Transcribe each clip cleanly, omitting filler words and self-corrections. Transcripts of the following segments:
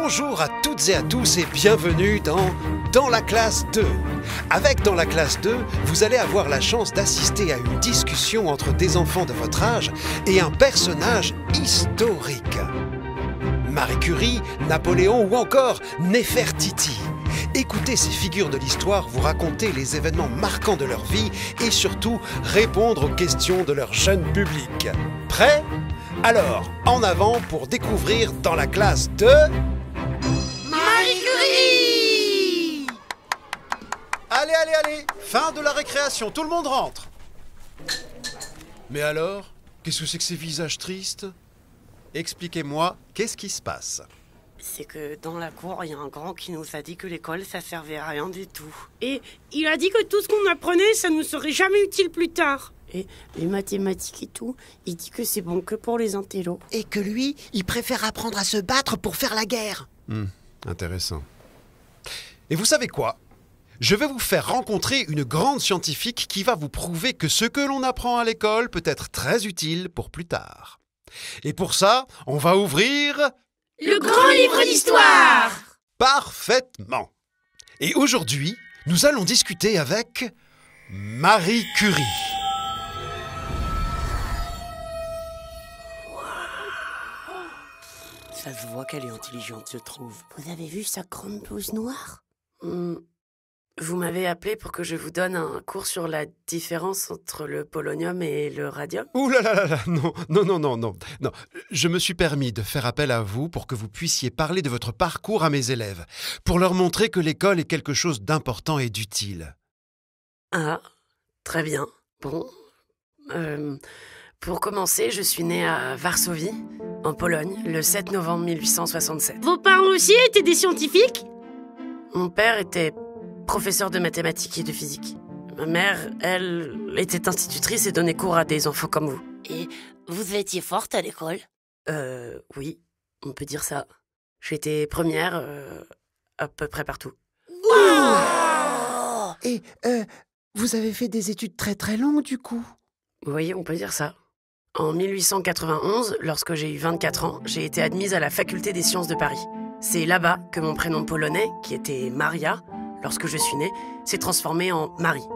Bonjour à toutes et à tous et bienvenue dans la classe 2. Avec Dans la classe 2, vous allez avoir la chance d'assister à une discussion entre des enfants de votre âge et un personnage historique. Marie Curie, Napoléon ou encore Néfertiti. Écoutez ces figures de l'histoire vous raconter les événements marquants de leur vie et surtout répondre aux questions de leur jeune public. Prêts ? Alors, en avant pour découvrir Dans la classe de... Marie Curie! Allez, fin de la récréation, tout le monde rentre. Mais alors, qu'est-ce que c'est que ces visages tristes ? Expliquez-moi, qu'est-ce qui se passe ? C'est que dans la cour, il y a un grand qui nous a dit que l'école, ça servait à rien du tout. Et il a dit que tout ce qu'on apprenait, ça nous serait jamais utile plus tard. Et les mathématiques et tout, il dit que c'est bon que pour les intellos. Et que lui, il préfère apprendre à se battre pour faire la guerre. Intéressant. Et vous savez quoi ? Je vais vous faire rencontrer une grande scientifique qui va vous prouver que ce que l'on apprend à l'école peut être très utile pour plus tard. Et pour ça, on va ouvrir... Le grand livre d'histoire! Parfaitement. Et aujourd'hui, nous allons discuter avec Marie Curie. Ça se voit qu'elle est intelligente, je trouve. Vous avez vu sa grande blouse noire ? Vous m'avez appelé pour que je vous donne un cours sur la différence entre le polonium et le radium ? Ouh là là là là, non. Je me suis permis de faire appel à vous pour que vous puissiez parler de votre parcours à mes élèves, pour leur montrer que l'école est quelque chose d'important et d'utile. Ah, très bien. Bon, pour commencer, je suis née à Varsovie, en Pologne, le 7 novembre 1867. Vos parents aussi étaient des scientifiques ? Mon père était professeur de mathématiques et de physique. Ma mère, elle, était institutrice et donnait cours à des enfants comme vous. Et vous étiez forte à l'école ? Oui, on peut dire ça. J'étais première à peu près partout. Et vous avez fait des études très très longues du coup ? Oui, on peut dire ça. En 1891, lorsque j'ai eu 24 ans, j'ai été admise à la faculté des sciences de Paris. C'est là-bas que mon prénom polonais, qui était Maria, lorsque je suis née, s'est transformé en Marie.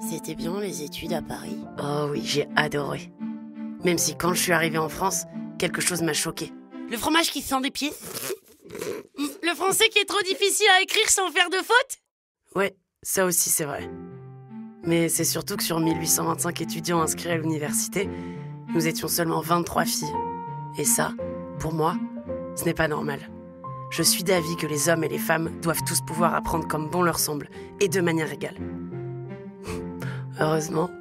C'était bien les études à Paris ? Oh oui, j'ai adoré. Même si quand je suis arrivée en France, quelque chose m'a choquée. Le fromage qui sent des pieds ? Le français qui est trop difficile à écrire sans faire de faute ? Ouais, ça aussi c'est vrai. Mais c'est surtout que sur 1825 étudiants inscrits à l'université, nous étions seulement 23 filles. Et ça, pour moi, ce n'est pas normal. Je suis d'avis que les hommes et les femmes doivent tous pouvoir apprendre comme bon leur semble, et de manière égale. Heureusement,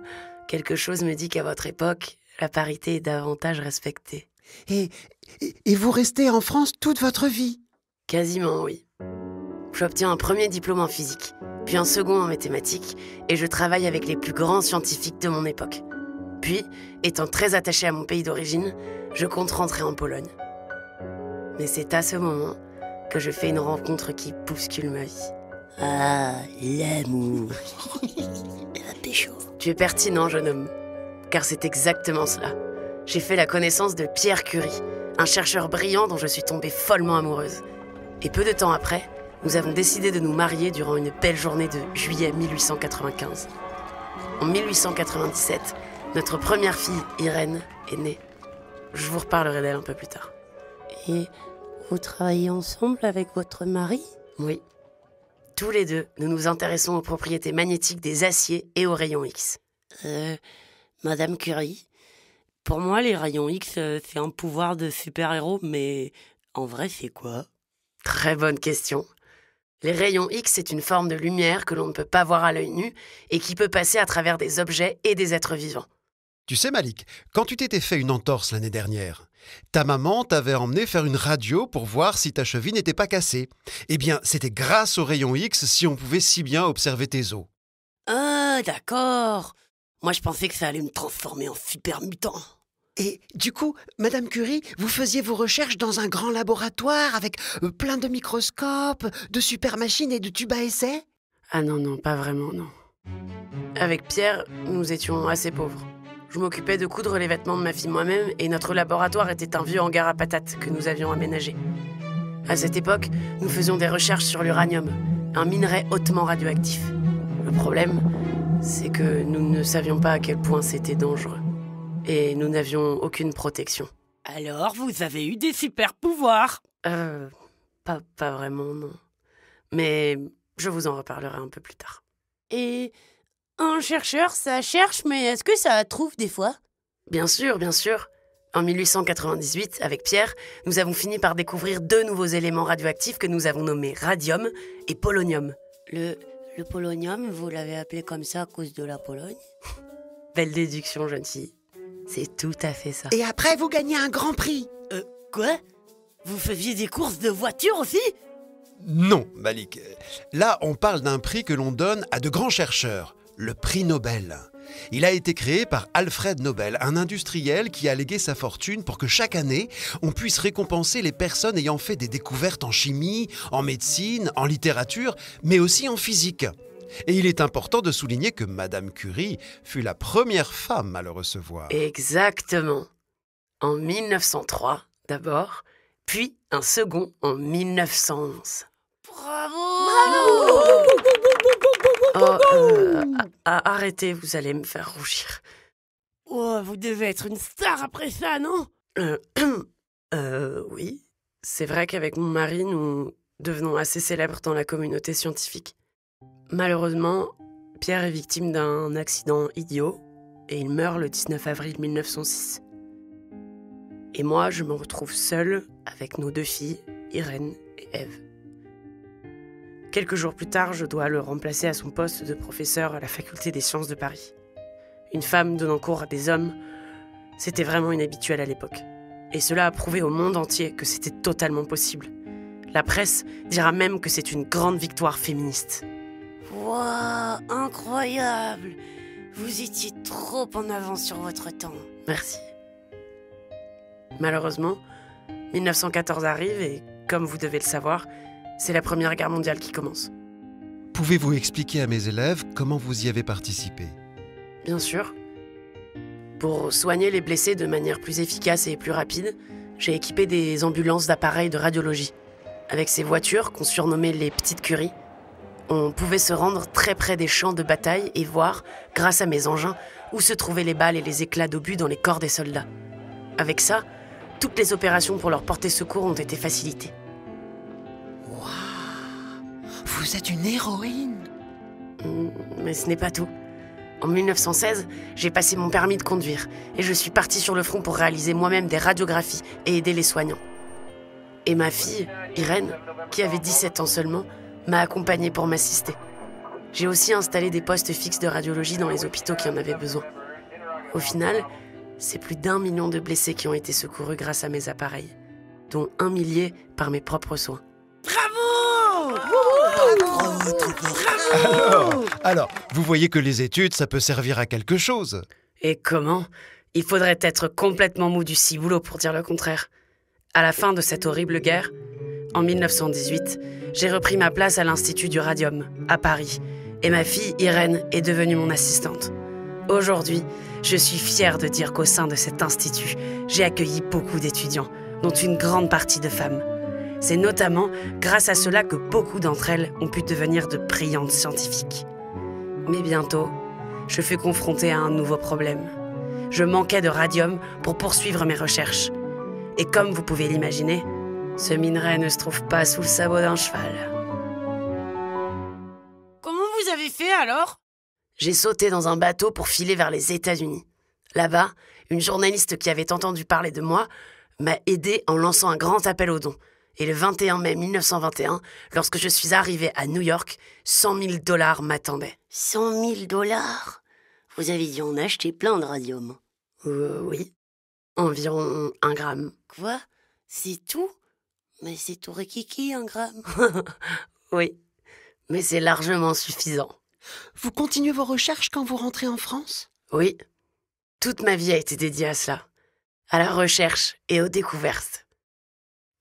quelque chose me dit qu'à votre époque, la parité est davantage respectée. Et vous restez en France toute votre vie ? Quasiment, oui. J'obtiens un premier diplôme en physique, puis un second en mathématiques, et je travaille avec les plus grands scientifiques de mon époque. Puis, étant très attachée à mon pays d'origine, je compte rentrer en Pologne. Mais c'est à ce moment que je fais une rencontre qui bouscule ma vie. Ah, l'amour. Pécho. Tu es pertinent, jeune homme, car c'est exactement cela. J'ai fait la connaissance de Pierre Curie, un chercheur brillant dont je suis tombée follement amoureuse. Et peu de temps après, nous avons décidé de nous marier durant une belle journée de juillet 1895. En 1897, notre première fille, Irène, est née. Je vous reparlerai d'elle un peu plus tard. Et vous travaillez ensemble avec votre mari ? Oui. Tous les deux, nous nous intéressons aux propriétés magnétiques des aciers et aux rayons X. Madame Curie, pour moi, les rayons X, c'est un pouvoir de super-héros, mais en vrai, c'est quoi ? Très bonne question. Les rayons X, c'est une forme de lumière que l'on ne peut pas voir à l'œil nu et qui peut passer à travers des objets et des êtres vivants. Tu sais Malik, quand tu t'étais fait une entorse l'année dernière, ta maman t'avait emmené faire une radio pour voir si ta cheville n'était pas cassée. Eh bien, c'était grâce aux rayons X si on pouvait si bien observer tes os. Ah, d'accord. Moi, je pensais que ça allait me transformer en super mutant. Et du coup, Madame Curie, vous faisiez vos recherches dans un grand laboratoire avec plein de microscopes, de super machines et de tubes à essai ? Ah non, pas vraiment, non. Avec Pierre, nous étions assez pauvres. Je m'occupais de coudre les vêtements de ma fille moi-même et notre laboratoire était un vieux hangar à patates que nous avions aménagé. À cette époque, nous faisions des recherches sur l'uranium, un minerai hautement radioactif. Le problème, c'est que nous ne savions pas à quel point c'était dangereux. Et nous n'avions aucune protection. Alors, vous avez eu des super pouvoirs. Pas vraiment, non. Mais je vous en reparlerai un peu plus tard. Et un chercheur, ça cherche, mais est-ce que ça trouve des fois? Bien sûr, bien sûr. En 1898, avec Pierre, nous avons fini par découvrir 2 nouveaux éléments radioactifs que nous avons nommés radium et polonium. Le polonium, vous l'avez appelé comme ça à cause de la Pologne? Belle déduction, jeune fille. C'est tout à fait ça. Et après, vous gagnez un grand prix. Quoi? Vous faisiez des courses de voitures aussi? Non, Malik. Là, on parle d'un prix que l'on donne à de grands chercheurs, le prix Nobel. Il a été créé par Alfred Nobel, un industriel qui a légué sa fortune pour que chaque année, on puisse récompenser les personnes ayant fait des découvertes en chimie, en médecine, en littérature, mais aussi en physique. Et il est important de souligner que Madame Curie fut la première femme à le recevoir. Exactement. En 1903, d'abord, puis un second en 1911. Bravo! Arrêtez, vous allez me faire rougir. Oh, vous devez être une star après ça, non? Oui. C'est vrai qu'avec mon mari, nous devenons assez célèbres dans la communauté scientifique. Malheureusement, Pierre est victime d'un accident idiot et il meurt le 19 avril 1906. Et moi, je me retrouve seule avec nos 2 filles, Irène et Ève. Quelques jours plus tard, je dois le remplacer à son poste de professeur à la faculté des sciences de Paris. Une femme donnant cours à des hommes, c'était vraiment inhabituel à l'époque. Et cela a prouvé au monde entier que c'était totalement possible. La presse dira même que c'est une grande victoire féministe. Wow, incroyable! Vous étiez trop en avance sur votre temps. Merci. Malheureusement, 1914 arrive et, comme vous devez le savoir, c'est la Première Guerre mondiale qui commence. Pouvez-vous expliquer à mes élèves comment vous y avez participé ? Bien sûr. Pour soigner les blessés de manière plus efficace et plus rapide, j'ai équipé des ambulances d'appareils de radiologie. Avec ces voitures, qu'on surnommait les petites Curies, on pouvait se rendre très près des champs de bataille et voir, grâce à mes engins, où se trouvaient les balles et les éclats d'obus dans les corps des soldats. Avec ça, toutes les opérations pour leur porter secours ont été facilitées. Vous êtes une héroïne. Mais ce n'est pas tout. En 1916, j'ai passé mon permis de conduire et je suis partie sur le front pour réaliser moi-même des radiographies et aider les soignants. Et ma fille, Irène, qui avait 17 ans seulement, m'a accompagnée pour m'assister. J'ai aussi installé des postes fixes de radiologie dans les hôpitaux qui en avaient besoin. Au final, c'est plus d'1 million de blessés qui ont été secourus grâce à mes appareils, dont 1 millier par mes propres soins. Bravo! Alors, vous voyez que les études, ça peut servir à quelque chose. Et comment? Il faudrait être complètement mou du ciboulot pour dire le contraire. À la fin de cette horrible guerre, en 1918, j'ai repris ma place à l'Institut du Radium, à Paris, et ma fille Irène est devenue mon assistante. Aujourd'hui, je suis fière de dire qu'au sein de cet institut, j'ai accueilli beaucoup d'étudiants, dont une grande partie de femmes. C'est notamment grâce à cela que beaucoup d'entre elles ont pu devenir de brillantes scientifiques. Mais bientôt, je fus confrontée à un nouveau problème. Je manquais de radium pour poursuivre mes recherches. Et comme vous pouvez l'imaginer, ce minerai ne se trouve pas sous le sabot d'un cheval. Comment vous avez fait alors? J'ai sauté dans un bateau pour filer vers les États-Unis. Là-bas, une journaliste qui avait entendu parler de moi m'a aidée en lançant un grand appel aux dons. Et le 21 mai 1921, lorsque je suis arrivée à New York, $100 000 m'attendaient. 100 000 $? Vous avez dû en acheter plein de radium. Oui, environ 1 gramme. Quoi? C'est tout? Mais c'est tout rikiki, 1 gramme. Oui, mais c'est largement suffisant. Vous continuez vos recherches quand vous rentrez en France? Oui, toute ma vie a été dédiée à cela, à la recherche et aux découvertes.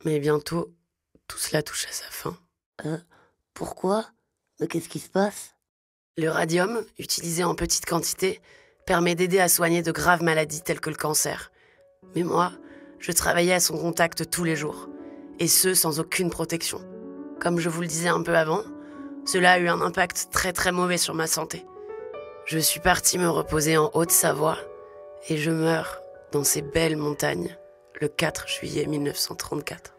Mais bientôt, tout cela touche à sa fin. Pourquoi? Mais qu'est-ce qui se passe? Le radium, utilisé en petite quantité, permet d'aider à soigner de graves maladies telles que le cancer. Mais moi, je travaillais à son contact tous les jours. et ce, sans aucune protection. Comme je vous le disais un peu avant, cela a eu un impact très très mauvais sur ma santé. Je suis partie me reposer en Haute-Savoie et je meurs dans ces belles montagnes le 4 juillet 1934.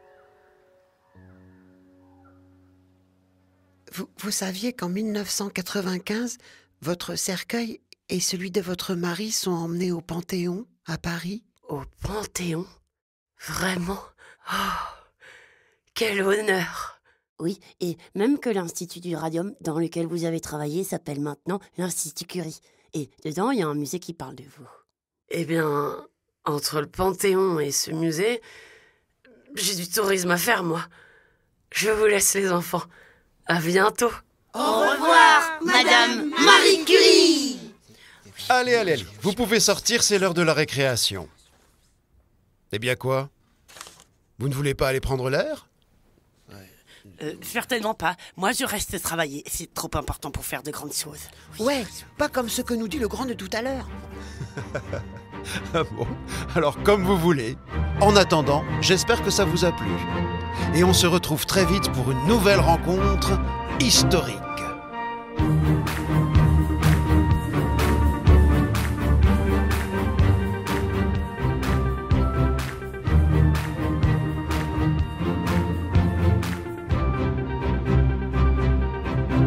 Vous saviez qu'en 1995, votre cercueil et celui de votre mari sont emmenés au Panthéon, à Paris? Au Panthéon? Vraiment? Oh, quel honneur! Oui, et même que l'Institut du Radium dans lequel vous avez travaillé s'appelle maintenant l'Institut Curie. Et dedans, il y a un musée qui parle de vous. Eh bien, entre le Panthéon et ce musée, j'ai du tourisme à faire, moi. Je vous laisse, les enfants. À bientôt. Au revoir, Madame Marie Curie. Allez, allez, allez. Vous pouvez sortir, c'est l'heure de la récréation. Eh bien quoi? Vous ne voulez pas aller prendre l'air? Certainement pas. Moi, je reste travailler. C'est trop important pour faire de grandes choses. Ouais, pas comme ce que nous dit le grand de tout à l'heure. Ah bon? Alors comme vous voulez. En attendant, j'espère que ça vous a plu. Et on se retrouve très vite pour une nouvelle rencontre historique.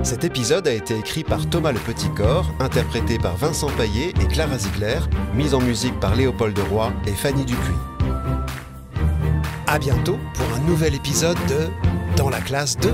Cet épisode a été écrit par Thomas Le Petit-Corps, interprété par Vincent Paillet et Clara Ziegler, mise en musique par Léopold Roy et Fanny Dupuis. À bientôt pour un nouvel épisode de Dans la classe 2.